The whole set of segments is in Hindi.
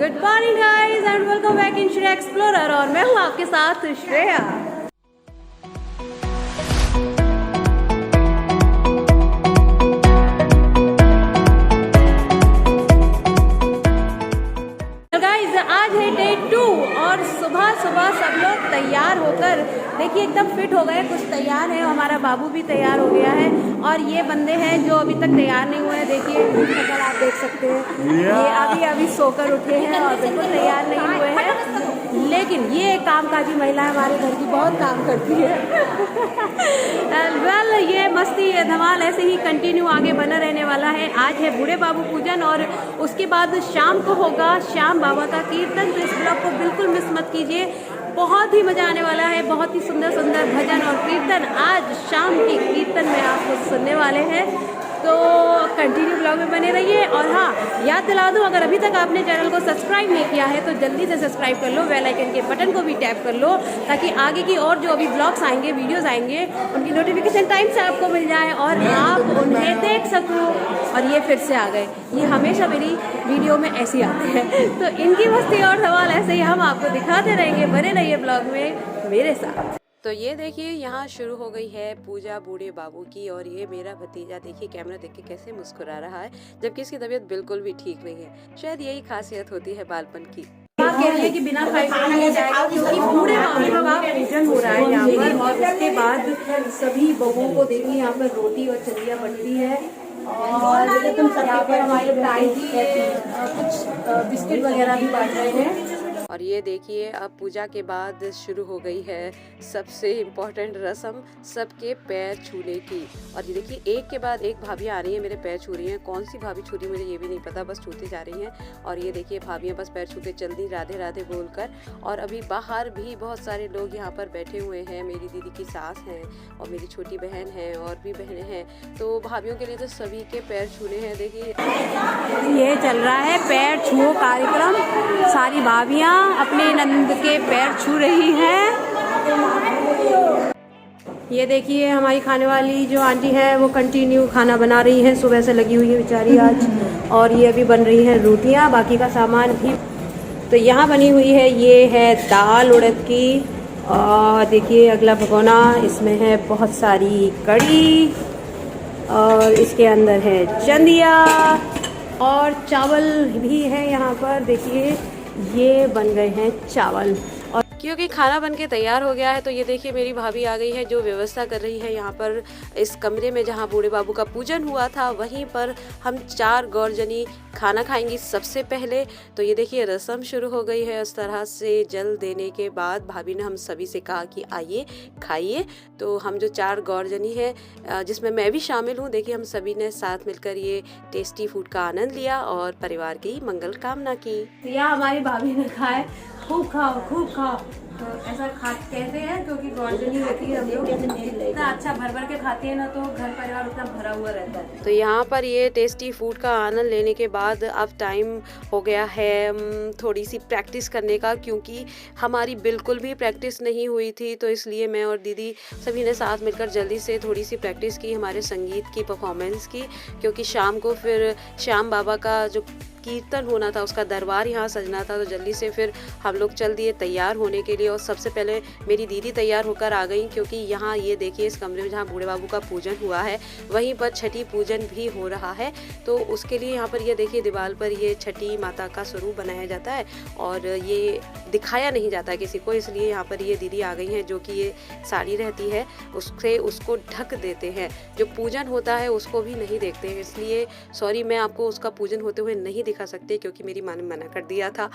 Good morning guys and welcome back in Shreya explorer और मैं हूँ आपके साथ श्रेया। गाइस आज है डे 2 और सुबह सुबह सब लोग तैयार होकर देखिए एकदम फिट हो गए, कुछ तैयार है। हमारा बाबू भी तैयार हो गया है और ये बंदे हैं जो अभी तक तैयार नहीं हुए हैं। देखिए शक्ल आप देख सकते हैं, ये अभी सोकर उठे हैं और बिल्कुल तैयार नहीं हुए हैं। लेकिन ये कामकाजी महिला हमारे घर की बहुत काम करती है। वेल ये मस्ती ये धमाल ऐसे ही कंटिन्यू आगे बना रहने वाला है। आज है बूढ़े बाबू पूजन और उसके बाद शाम को होगा श्याम बाबा का कीर्तन। तो इस ब्लॉग को बिल्कुल मिस मत कीजिए, बहुत ही मजा आने वाला है। बहुत ही सुंदर सुंदर भजन और कीर्तन आज शाम के कीर्तन में आपको सुनने वाले हैं, तो कंटिन्यू ब्लॉग में बने रहिए। और हाँ, याद दिला दूं, अगर अभी तक आपने चैनल को सब्सक्राइब नहीं किया है तो जल्दी से सब्सक्राइब कर लो, बेल आइकन के बटन को भी टैप कर लो ताकि आगे की और जो अभी ब्लॉग्स आएंगे, वीडियोस आएंगे, उनकी नोटिफिकेशन टाइम से आपको मिल जाए और आप उन्हें देख सको। और ये फिर से आ गए, ये हमेशा मेरी वीडियो में ऐसे आते हैं, तो इनकी मस्ती और सवाल ऐसे ही हम आपको दिखाते रहेंगे। बने रहिए ब्लॉग में मेरे साथ। तो ये देखिए यहाँ शुरू हो गई है पूजा बूढ़े बाबू की और ये मेरा भतीजा देखिए कैमरा देख के कैसे मुस्कुरा रहा है, जबकि इसकी तबीयत बिल्कुल भी ठीक नहीं है। शायद यही खासियत होती है बालपन की। कह रही है कि बिना खाए नहीं जाएगा क्योंकि पूरे बाबू का पूजन हो रहा है यहाँ पर। और उसके बाद सभी बहुओं को देखिए यहाँ पर रोटी और चलिया बनती है और यहाँ पर हमारे ताई जी कुछ बिस्किट वगैरह भी बांट रहे हैं। और ये देखिए अब पूजा के बाद शुरू हो गई है सबसे इम्पोर्टेंट रस्म, सबके पैर छूने की। और ये देखिए एक के बाद एक भाभी आ रही है, मेरे पैर छू रही हैं। कौन सी भाभी छू रही है मुझे ये भी नहीं पता, बस छूती जा रही हैं। और ये देखिए भाभियाँ बस पैर छू के चल दी राधे राधे बोलकर। और अभी बाहर भी बहुत सारे लोग यहाँ पर बैठे हुए हैं। मेरी दीदी की सास हैं और मेरी छोटी बहन है और भी बहनें हैं, तो भाभियों के लिए तो सभी के पैर छूने हैं। देखिए ये चल रहा है पैर छुओ कार्यक्रम, सारी भाभियाँ अपने नंद के पैर छू रही हैं। ये देखिए हमारी खाने वाली जो आंटी है वो कंटिन्यू खाना बना रही है, सुबह से लगी हुई है बेचारी आज। और ये अभी बन रही हैं रोटियां, बाकी का सामान भी। तो यहाँ बनी हुई है, ये है दाल उड़द की। और देखिए अगला भगोना, इसमें है बहुत सारी कड़ी और इसके अंदर है चंदिया और चावल भी है यहाँ पर। देखिए ये बन गए हैं चावल। और क्योंकि खाना बनके तैयार हो गया है तो ये देखिए मेरी भाभी आ गई है जो व्यवस्था कर रही है यहाँ पर इस कमरे में जहाँ बूढ़े बाबू का पूजन हुआ था, वहीं पर हम 4 गौरजनी खाना खाएंगी सबसे पहले। तो ये देखिए रस्म शुरू हो गई है। उस तरह से जल देने के बाद भाभी ने हम सभी से कहा कि आइए खाइए। तो हम जो 4 गौरजनी है जिसमें मैं भी शामिल हूँ, देखिए हम सभी ने साथ मिलकर ये टेस्टी फूड का आनंद लिया और परिवार की मंगल कामना की। यहाँ हमारी भाभी ने खाए, खूब खाओ खूब खाओ, तो ऐसा कहते हैं क्योंकि गौरजनी होती है, हम लोग इतना अच्छा भर भर के खाते हैं ना, तो घर परिवार उतना भरा हुआ रहता है। तो यहाँ पर ये टेस्टी फूड का आनंद लेने के बाद अब टाइम हो गया है थोड़ी सी प्रैक्टिस करने का, क्योंकि हमारी बिल्कुल भी प्रैक्टिस नहीं हुई थी। तो इसलिए मैं और दीदी सभी ने साथ मिलकर जल्दी से थोड़ी सी प्रैक्टिस की हमारे संगीत की परफॉर्मेंस की, क्योंकि शाम को फिर श्याम बाबा का जो कीर्तन होना था, उसका दरबार यहाँ सजना था। तो जल्दी से फिर हम लोग चल दिए तैयार होने के लिए। और सबसे पहले मेरी दीदी तैयार होकर आ गई, क्योंकि यहाँ ये देखिए इस कमरे में जहाँ बूढ़े बाबू का पूजन हुआ है वहीं पर छठी पूजन भी हो रहा है। तो उसके लिए यहाँ पर ये देखिए दीवार पर ये छठी माता का स्वरूप बनाया जाता है और ये दिखाया नहीं जाता किसी को, इसलिए यहाँ पर ये दीदी आ गई हैं जो कि ये साड़ी रहती है उससे उसको ढक देते हैं। जो पूजन होता है उसको भी नहीं देखते हैं, इसलिए सॉरी मैं आपको उसका पूजन होते हुए नहीं दिखा सकते क्योंकि मेरी माँ ने मना कर दिया था।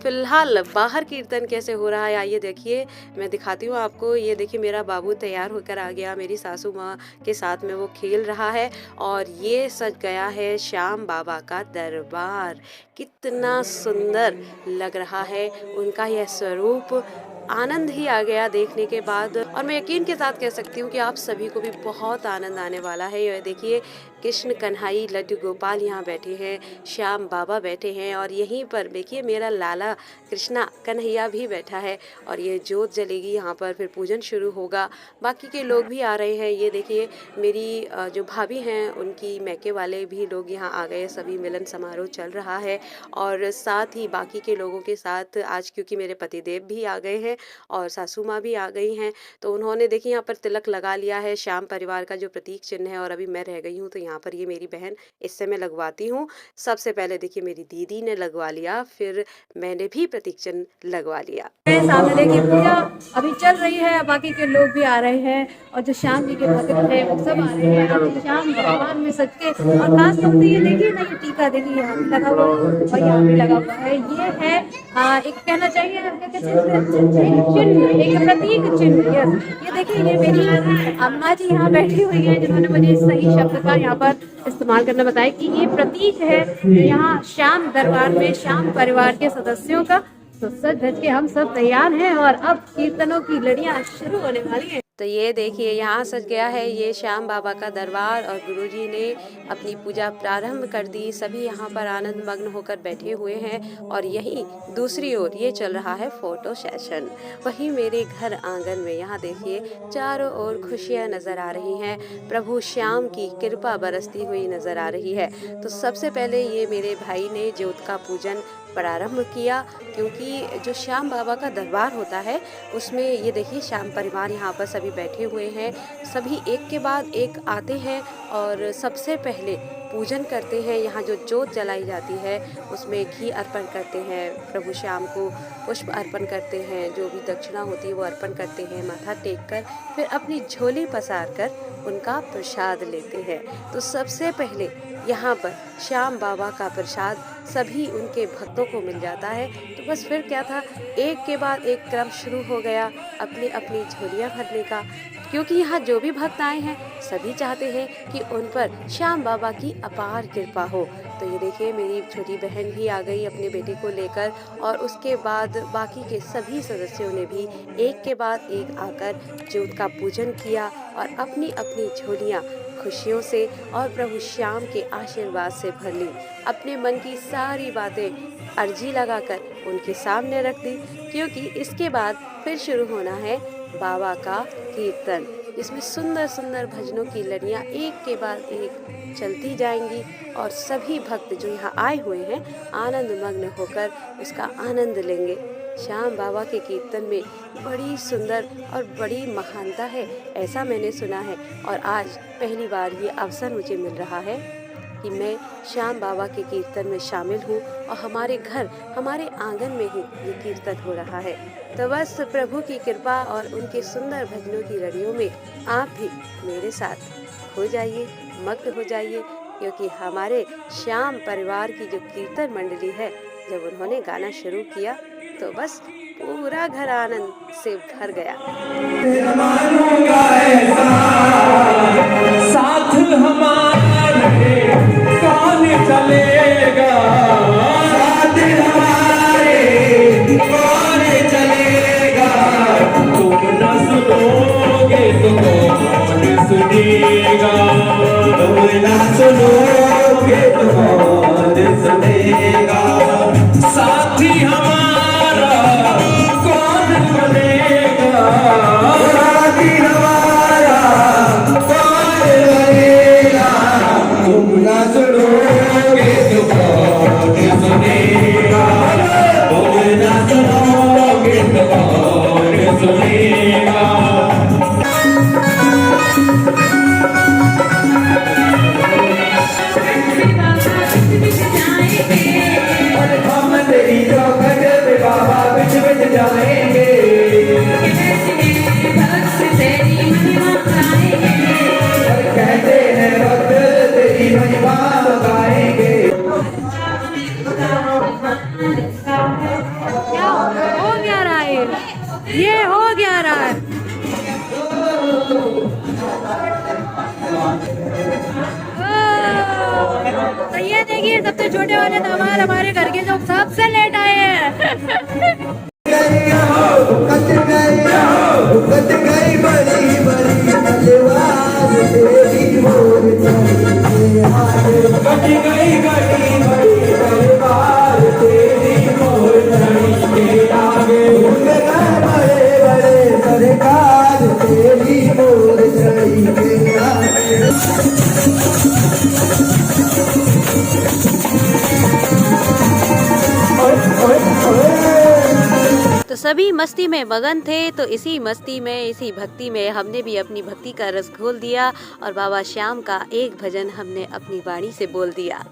फिलहाल बाहर कीर्तन कैसे हो रहा है आइए देखिए, मैं दिखाती हूँ आपको। ये देखिए मेरा बाबू तैयार होकर आ गया, मेरी सासू माँ के साथ में वो खेल रहा है और ये सज गया है श्याम बाबा का दरबार। कितना सुंदर लग रहा है उनका यह स्वरूप, आनंद ही आ गया देखने के बाद। और मैं यकीन के साथ कह सकती हूँ कि आप सभी को भी बहुत आनंद आने वाला है। ये देखिए कृष्ण कन्हई लड्डू गोपाल यहाँ बैठे हैं, श्याम बाबा बैठे हैं और यहीं पर देखिए मेरा लाला कृष्णा कन्हैया भी बैठा है और ये जोत जलेगी यहाँ पर, फिर पूजन शुरू होगा। बाकी के लोग भी आ रहे हैं। ये देखिए मेरी जो भाभी हैं उनकी मैके वाले भी लोग यहाँ आ गए, सभी मिलन समारोह चल रहा है। और साथ ही बाकी के लोगों के साथ आज क्योंकि मेरे पतिदेव भी आ गए हैं और सासू माँ भी आ गई हैं, तो उन्होंने देखिए यहाँ पर तिलक लगा लिया है, श्याम परिवार का जो प्रतीक चिन्ह है। और अभी मैं रह गई हूँ तो यहाँ पर ये मेरी बहन, इससे मैं लगवाती हूँ। सबसे पहले देखिए मेरी दीदी ने लगवा लिया, फिर मैंने भी प्रतीक चिन्ह लगवा लिया। सामने देखिए पूजा अभी चल रही है, बाकी के लोग भी आ रहे हैं और जो श्याम जी के भक्त हैं वो सब आ रहे हैं। अब श्याम भगवान में सज के, और खास तौर से ये देखिए ना, ये टीका देखिए यहाँ भी लगा हुआ है और यहाँ भी लगा हुआ है। ये है एक कहना चाहिए चिन्ह, एक प्रतीक चिन्ह। ये देखिए ये मेरी अम्मा जी यहाँ बैठी हुई है जिन्होंने मुझे सही शब्द का यहाँ पर इस्तेमाल करना बताया कि ये प्रतीक है यहाँ श्याम दरबार में श्याम परिवार के सदस्यों का। तो सच धज के हम सब तैयार हैं और अब कीर्तनों की लड़ियां शुरू होने वाली हैं। तो ये देखिए यहाँ सज गया है ये श्याम बाबा का दरबार और गुरुजी ने अपनी पूजा प्रारंभ कर दी। सभी यहाँ पर आनंद मग्न होकर बैठे हुए हैं और यहीं दूसरी ओर ये चल रहा है फोटो सेशन। वहीं मेरे घर आंगन में यहाँ देखिए चारों ओर खुशियाँ नज़र आ रही हैं, प्रभु श्याम की कृपा बरसती हुई नज़र आ रही है। तो सबसे पहले ये मेरे भाई ने ज्योत का पूजन प्रारंभ किया, क्योंकि जो श्याम बाबा का दरबार होता है उसमें ये देखिए श्याम परिवार यहाँ पर सभी बैठे हुए हैं। सभी एक के बाद एक आते हैं और सबसे पहले पूजन करते हैं। यहाँ जो जोत जलाई जाती है उसमें घी अर्पण करते हैं, प्रभु श्याम को पुष्प अर्पण करते हैं, जो भी दक्षिणा होती है वो अर्पण करते हैं, माथा टेक कर फिर अपनी झोली पसार कर उनका प्रसाद लेते हैं। तो सबसे पहले यहाँ पर श्याम बाबा का प्रसाद सभी उनके भक्तों को मिल जाता है। तो बस फिर क्या था, एक के बाद एक क्रम शुरू हो गया अपनी अपनी झोलियाँ भरने का, क्योंकि यहाँ जो भी भक्त आए हैं सभी चाहते हैं कि उन पर श्याम बाबा की अपार कृपा हो। तो ये देखिए मेरी छोटी बहन भी आ गई अपने बेटे को लेकर और उसके बाद बाकी के सभी सदस्यों ने भी एक के बाद एक आकर ज्योत का पूजन किया और अपनी अपनी झोलियाँ खुशियों से और प्रभु श्याम के आशीर्वाद से भर ली। अपने मन की सारी बातें अर्जी लगाकर उनके सामने रख दी, क्योंकि इसके बाद फिर शुरू होना है बाबा का कीर्तन, जिसमें सुंदर सुंदर भजनों की लड़ियाँ एक के बाद एक चलती जाएंगी और सभी भक्त जो यहाँ आए हुए हैं आनंद मग्न होकर उसका आनंद लेंगे। श्याम बाबा के कीर्तन में बड़ी सुंदर और बड़ी महानता है, ऐसा मैंने सुना है। और आज पहली बार ये अवसर मुझे मिल रहा है कि मैं श्याम बाबा के कीर्तन में शामिल हूँ और हमारे घर हमारे आंगन में ही ये कीर्तन हो रहा है। तो बस प्रभु की कृपा और उनके सुंदर भजनों की लड़ियों में आप भी मेरे साथ खो जाइए, मग्न हो जाइए, क्योंकि हमारे श्याम परिवार की जो कीर्तन मंडली है, जब उन्होंने गाना शुरू किया तो बस पूरा घर आनंद से भर गया। साथ हमारे कौन चलेगा, साथ हमारे कौन चलेगा, तुम न सुनोगे तो कौन सुनेगा, तुम न सुनोगे तो कौन सुनेगा, साथी हमारा कौन बनेगा, साथी हमारा कौन बनेगा, तुम न सुनोगे तो कौन सुनेगा, तुम न सुनोगे तो कौन सुनेगा। हम तेरी चौखट पे बाबा बिछ बिछ जाएंगे, भक्त तेरी महिमा गाएंगे, कहते हैं भक्त तेरी महिमा गाएंगे। क्या हो गया रहा है, ये हो गया रहा है। तो ये देखिए सबसे छोटे वाले दामाद हमारे घर के जो सबसे लेट आए हैं। तो सभी मस्ती में मगन थे। तो इसी मस्ती में, इसी भक्ति में हमने भी अपनी भक्ति का रस घोल दिया और बाबा श्याम का एक भजन हमने अपनी वाणी से बोल दिया।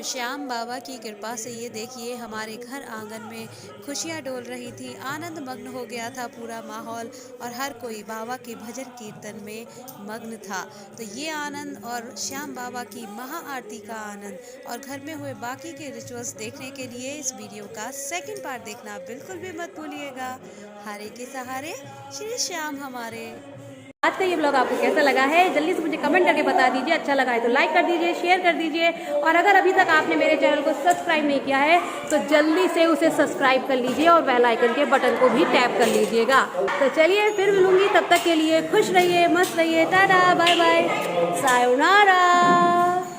श्याम बाबा की कृपा से ये देखिए हमारे घर आंगन में खुशियाँ डोल रही थी, आनंद मग्न हो गया था पूरा माहौल और हर कोई बाबा के भजन कीर्तन में मग्न था। तो ये आनंद और श्याम बाबा की महा आरती का आनंद और घर में हुए बाकी के रिचुअल्स देखने के लिए इस वीडियो का सेकंड पार्ट देखना बिल्कुल भी मत भूलिएगा। हरे के सहारे श्री श्याम हमारे। आज का ये ब्लॉग आपको कैसा लगा है जल्दी से मुझे कमेंट करके बता दीजिए। अच्छा लगा है तो लाइक कर दीजिए, शेयर कर दीजिए और अगर अभी तक आपने मेरे चैनल को सब्सक्राइब नहीं किया है तो जल्दी से उसे सब्सक्राइब कर लीजिए और बेल आइकन के बटन को भी टैप कर लीजिएगा। तो चलिए फिर मिलूंगी, तब तक के लिए खुश रहिए, मस्त रहिए, टाटा बाय बाय, सायोनारा।